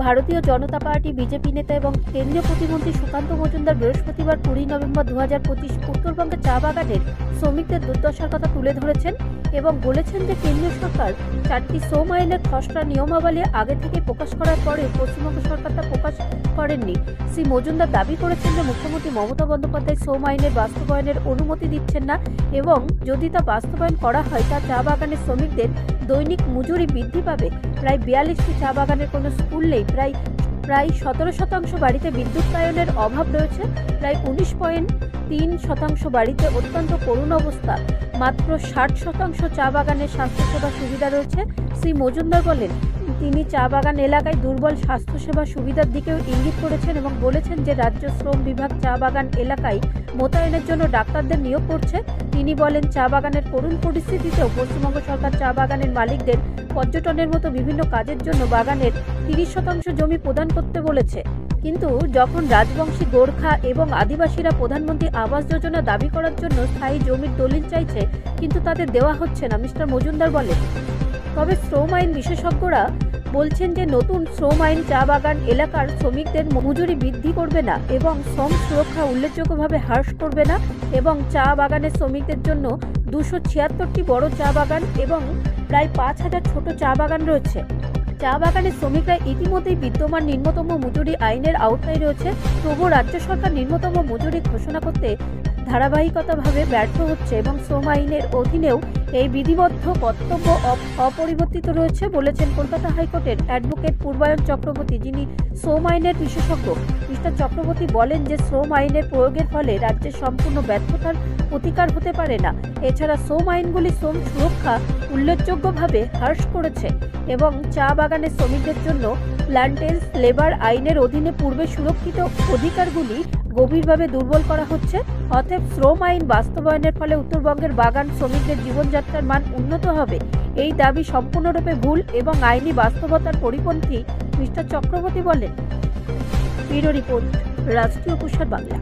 ভারতীয় জনতা party BJP নেতা এবং কেন্দ্রীয় প্রতিমন্ত্রী সুকান্ত মজুমদার বৃহস্পতিবার 20 নভেম্বর 2025 উত্তরবঙ্গের চা বাগানের শ্রমিকদের দুর্দশার কথা তুলে ধরেছেন এবং বলেছেন যে কেন্দ্রীয় সরকার 4টি শ্রম আইনের খসড়া নিয়মাবলী আগে থেকে প্রকাশ করার পরে পশ্চিমবঙ্গ সরকার তা প্রকাশ করেননি। শ্রী মজুমদার দাবি করেছেন যে মুখ্যমন্ত্রী মমতা বন্দ্যোপাধ্যায় শ্রম আইনের বাস্তবায়নের অনুমতি দিচ্ছেন না এবং যদি তা বাস্তবায়ন করা হয় তা চা বাগানের শ্রমিকদের দৈনিক মজুরি বৃদ্ধি পাবে। প্রায় 42টি চা বাগানের কোনো স্কুল নেই, প্রায় 17% বাড়িতে বিদ্যুতায়নের অভাব রয়েছে, প্রায় 19.3% বাড়িতে অত্যন্ত করুণ অবস্থা, মাত্র 60% চা বাগানের স্বাস্থ্যসেবা সুবিধা রয়েছে। শ্রী মজুমদার বলেন, তিনি চা বাগান এলাকায় দুর্বল স্বাস্থ্যসেবা সুবিধার দিকেও ইঙ্গিত করেছেন এবং বলেছেন যে রাজ্য শ্রম বিভাগ চা বাগান এলাকায় মোতায়েনের জন্য ডাক্তারদের নিয়োগ করছে। তিনি বলেন, চা বাগানের করুণ পরিস্থিতিতেও পশ্চিমবঙ্গ সরকার চা বাগানের মালিকদের পর্যটনের মতো বিভিন্ন কাজের জন্য বাগানের 30% জমি প্রদান করতে বলেছে। কিন্তু যখন রাজবংশী, গোর্খা এবং আদিবাসীরা প্রধানমন্ত্রী আবাস যোজনা দাবি করার জন্য স্থায়ী জমির দলিল চাইছে, কিন্তু তাদের দেওয়া হচ্ছে না। মিস্টার মজুমদার বলেন, তবে শ্রম আইন বিশেষজ্ঞরা বলছেন যে নতুন শ্রম আইন চা বাগান এলাকার শ্রমিকদের মজুরি বৃদ্ধি করবে না এবং শ্রম সুরক্ষা উল্লেখযোগ্যভাবে হ্রাস করবে না এবং চা বাগানের শ্রমিকদের জন্য 276টি বড় চা বাগান এবং প্রায় 5000 ছোট চা বাগান রয়েছে। চা বাগানের শ্রমিকরা ইতিমধ্যেই বিদ্যমান নিম্নতম মজুরি আইনের আওতায় রয়েছে, তবুও রাজ্য সরকার নিম্নতম মজুরি ঘোষণা করতে ধারাবাহিকতাভাবে ব্যর্থ হচ্ছে এবং শ্রম আইনের অধীনেও এই বিধিবদ্ধ কর্তব্য অপরিবর্তিত রয়েছে, বলেছেন কলকাতা হাইকোর্টের অ্যাডভোকেট পূর্বায়ন চক্রবর্তী, যিনি শ্রম আইনের বিশেষজ্ঞ। মিস্টার চক্রবর্তী বলেন যে শ্রম আইনের প্রয়োগের ফলে রাজ্যের সম্পূর্ণ ব্যর্থতার প্রতিকার হতে পারে না। এছাড়া শ্রম আইনগুলি শ্রম সুরক্ষা উল্লেখযোগ্যভাবে হ্রাস করেছে এবং চা বাগানের শ্রমিকদের জন্য প্ল্যান্টেন্স লেবার আইনের অধীনে পূর্বে সুরক্ষিত অধিকারগুলি গভীরভাবে দুর্বল করা হচ্ছে। অতএব শ্রম আইন বাস্তবায়নের ফলে উত্তরবঙ্গের বাগান শ্রমিকদের জীবনযাত্রার মান উন্নত হবে। এই দাবি সম্পূর্ণরূপে ভুল এবং আইনি বাস্তবতার পরিপন্থী, মিস্টার চক্রবর্তী বলেন। ব্যুরো রিপোর্ট, রাষ্ট্রীয় প্রসার বাংলা।